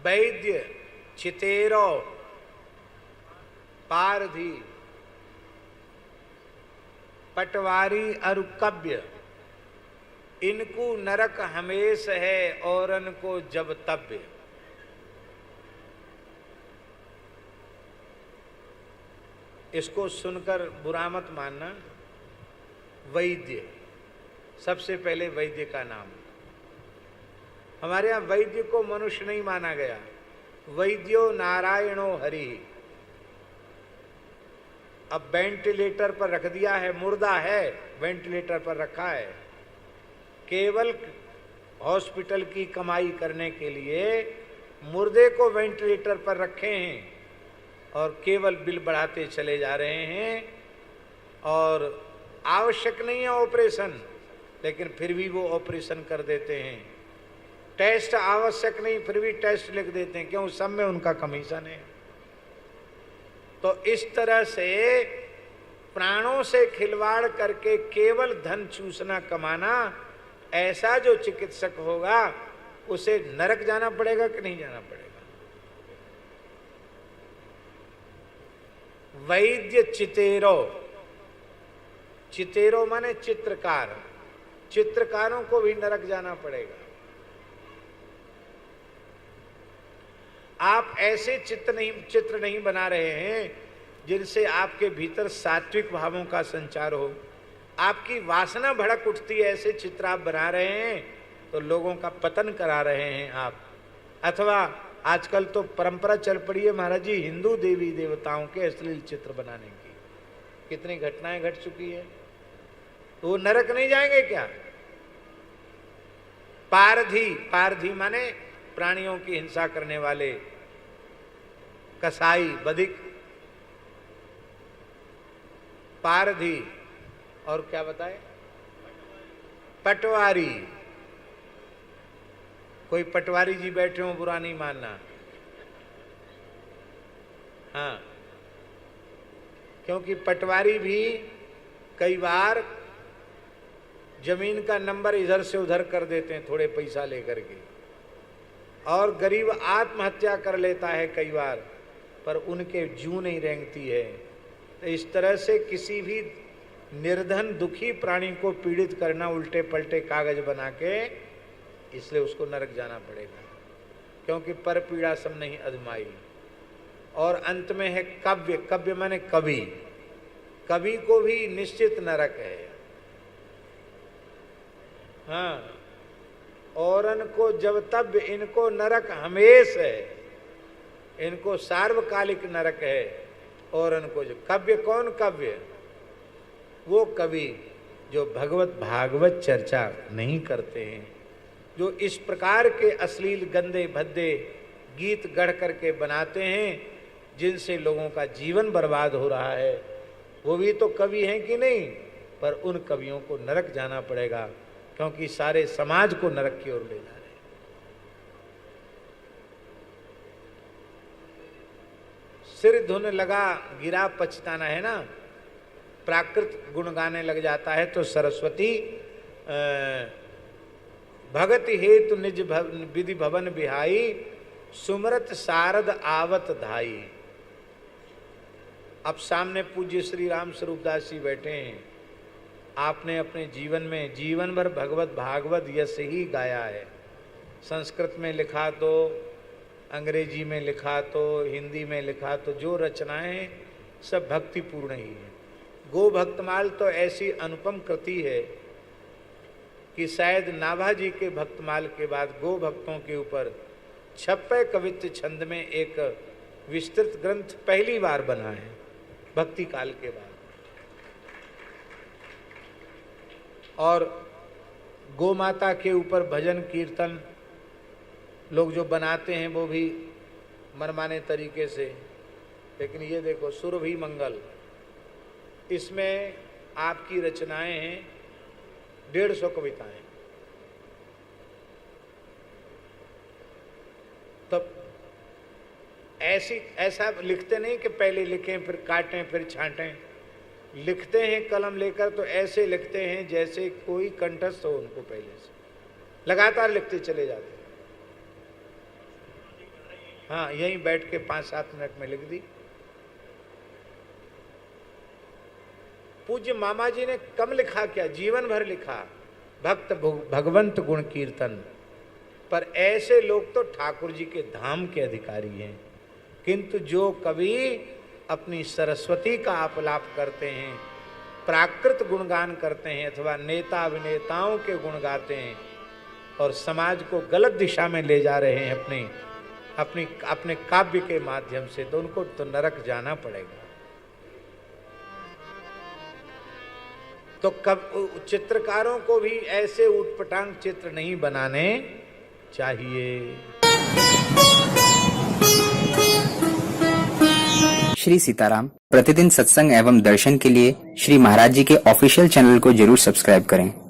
वैद्य, चितेरो, पारधी, पटवारी और कव्य, इनको नरक हमेश है औरन को जब तब्य। इसको सुनकर बुरा मत मानना। वैद्य, सबसे पहले वैद्य का नाम। हमारे यहां वैद्य को मनुष्य नहीं माना गया। वैद्यो नारायणो हरि। अब वेंटिलेटर पर रख दिया है, मुर्दा है, वेंटिलेटर पर रखा है, केवल हॉस्पिटल की कमाई करने के लिए मुर्दे को वेंटिलेटर पर रखे हैं और केवल बिल बढ़ाते चले जा रहे हैं। और आवश्यक नहीं है ऑपरेशन, लेकिन फिर भी वो ऑपरेशन कर देते हैं। टेस्ट आवश्यक नहीं, फिर भी टेस्ट लिख देते हैं, क्यों? सब में उनका कमीशन है। तो इस तरह से प्राणों से खिलवाड़ करके केवल धन चूसना, कमाना, ऐसा जो चिकित्सक होगा उसे नरक जाना पड़ेगा कि नहीं जाना पड़ेगा? वैद्य चितेरो, चितेरो माने चित्रकार, चित्रकारों को भी नरक जाना पड़ेगा। आप ऐसे चित्र नहीं बना रहे हैं जिनसे आपके भीतर सात्विक भावों का संचार हो, आपकी वासना भड़क उठती है, ऐसे चित्र आप बना रहे हैं तो लोगों का पतन करा रहे हैं आप। अथवा आजकल तो परंपरा चल पड़ी है महाराज जी हिंदू देवी देवताओं के अश्लील चित्र बनाने की, कितनी घटनाएं घट चुकी है। तो वो नरक नहीं जाएंगे क्या? पारधी, पारधी माने प्राणियों की हिंसा करने वाले, कसाई, बधिक, पारधी, और क्या बताए? पटवारी। कोई पटवारी जी बैठे हो, बुरा नहीं मानना। हाँ, क्योंकि पटवारी भी कई बार जमीन का नंबर इधर से उधर कर देते हैं थोड़े पैसा लेकर के, और गरीब आत्महत्या कर लेता है कई बार, पर उनके जूं नहीं रेंगती है। तो इस तरह से किसी भी निर्धन दुखी प्राणी को पीड़ित करना उल्टे पलटे कागज बना के, इसलिए उसको नरक जाना पड़ेगा, क्योंकि पर पीड़ा सब नहीं अजमाई। और अंत में है कव्य, कव्य माने कवि, कवि को भी निश्चित नरक है। हाँ, औरन को जब तब, इनको नरक हमेश है, इनको सार्वकालिक नरक है। औरन को जो कव्य, कौन कव्य? वो कवि जो भगवत भागवत चर्चा नहीं करते हैं, जो इस प्रकार के अश्लील गंदे भद्दे गीत गढ़ करके बनाते हैं जिनसे लोगों का जीवन बर्बाद हो रहा है, वो भी तो कवि हैं कि नहीं? पर उन कवियों को नरक जाना पड़ेगा, क्योंकि सारे समाज को नरक की ओर ले जा रहे हैं। सिर धुन लगा गिरा पछताना है ना, प्राकृत गुण गाने लग जाता है तो सरस्वती भगत हेतु निज विधि भवन बिहाई, सुमरत सारद आवत धाई। अब सामने पूज्य श्री राम स्वरूपदास जी बैठे हैं। आपने अपने जीवन में जीवन भर भगवत भागवत यश ही गाया है। संस्कृत में लिखा तो, अंग्रेजी में लिखा तो, हिंदी में लिखा तो, जो रचनाएं सब भक्तिपूर्ण ही है। गो भक्तमाल तो ऐसी अनुपम कृति है कि शायद नाभाजी के भक्तमाल के बाद गो भक्तों के ऊपर 56 कवित्व छंद में एक विस्तृत ग्रंथ पहली बार बना है भक्ति काल के बाद। और गो माता के ऊपर भजन कीर्तन लोग जो बनाते हैं वो भी मनमाने तरीके से। लेकिन ये देखो सुरभि मंगल, इसमें आपकी रचनाएं हैं 150 कविताएं। तब ऐसा लिखते नहीं कि पहले लिखें फिर काटें फिर छांटें, लिखते हैं कलम लेकर तो ऐसे लिखते हैं जैसे कोई कंठस्थ हो उनको, पहले से लगातार लिखते चले जाते हैं। हाँ, यहीं बैठ के 5-7 मिनट में लिख दी। पूज्य मामा जी ने कम लिखा क्या, जीवन भर लिखा, भक्त भगवंत गुण कीर्तन। पर ऐसे लोग तो ठाकुर जी के धाम के अधिकारी हैं। किंतु जो कवि अपनी सरस्वती का अपलाप करते हैं, प्राकृत गुणगान करते हैं, अथवा नेता अभिनेताओं के गुण गाते हैं और समाज को गलत दिशा में ले जा रहे हैं अपने काव्य के माध्यम से, तो उनको तो नरक जाना पड़ेगा। तो कब चित्रकारों को भी ऐसे उटपटांग चित्र नहीं बनाने चाहिए। श्री सीताराम प्रतिदिन सत्संग एवं दर्शन के लिए श्री महाराज जी के ऑफिशियल चैनल को जरूर सब्सक्राइब करें।